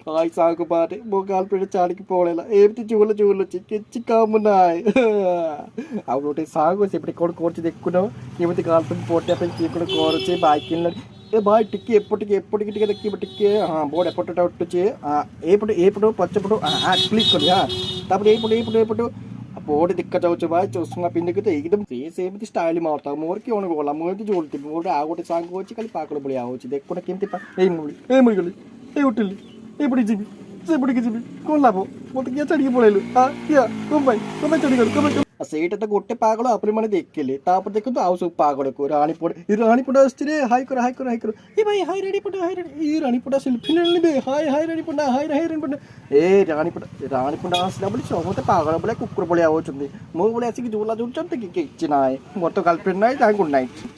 हाय साग बारे मो गर्लफ्रेंड छाड़िकी पळेला एमती झूल झूलुची किछि काम नाय ଆଉ ଗୋଟେ ସାଙ୍ଗ ସେପଟେ କ'ଣ କରୁଛି ଦେଖୁନ କେମିତି ଗାର୍ଲଫ୍ରେଣ୍ଡ ପଟିଆ ପାଇଁ କିଏ କ'ଣ କରୁଛି ବାଇକ୍ କିଣିଲାଣି ଏ ଭାଇ ଟିକେ ଏପଟିକି ଟିକେ ଦେଖିବ ଟିକେ ହଁ ବୋର୍ଡ ଏପଟଟା ଉଠୁଛି ଏପଟ ପଛପଟ କ୍ଲିକ୍ କରି ତାପରେ ଏପଟ ବୋର୍ଡ ଦେଖାଯାଉଛି ଭାଇ ଚଷମା ପିନ୍ଧିକି ତ ଏକଦମ ସେମିତି ଷ୍ଟାଇଲ ମାରୁଥାଉ ମୋର କି କ'ଣ ଗଲା ମୁଁ ଏମିତି ଝୁଲୁଥିବି ମୋର ଆଉ ଗୋଟେ ସାଙ୍ଗ ଅଛି ଖାଲି ପାଗଳ ଭଳିଆ ହେଉଛି ଦେଖୁନ କେମିତି ଏଇ ମରିଗଲି ଏଇ ଉଠିଲି ଏପଟେ ଯିବି ସେପଟିକି ଯିବି କ'ଣ ଲାଭ ମୋତେ କିଏ ଛାଡ଼ିକି ପଳେଇଲୁ କ'ଣ ପାଇଁ ଛାଡ଼ିଗଲୁ ସେଇଟା ତ ଗୋଟେ ପାଗଳ ଆପଣ ମାନେ ଦେଖିଲେ ତାପରେ ଦେଖନ୍ତୁ ଆଉ ସବୁ ପାଗଳକୁ ରାଣୀପଟ ଆସିଛି ରେ ହାଇ କର ଏ ଭାଇ ହାଇ ରାଣୀପଟ ଏ ରାଣୀପଟ ସେଲ୍ଫି ନେବେ ହାଇ ରାଣୀପଟ ଏ ରାଣୀପଟ ଆସିଲା ବୋଲି ସମସ୍ତେ ପାଗଳ ଭଳିଆ କୁକୁର ଭଳିଆ ହେଉଛନ୍ତି ମୋ ଭଳିଆ ଆସିକି ଝୁଲା ଝୁଲୁଛନ୍ତି କି କିଛି ନାହିଁ ମୋର ତ ଗାର୍ଲଫ୍ରେଣ୍ଡ ନାହିଁ ତାଙ୍କୁ ଗୁଡ୍ ନାଇଟ୍।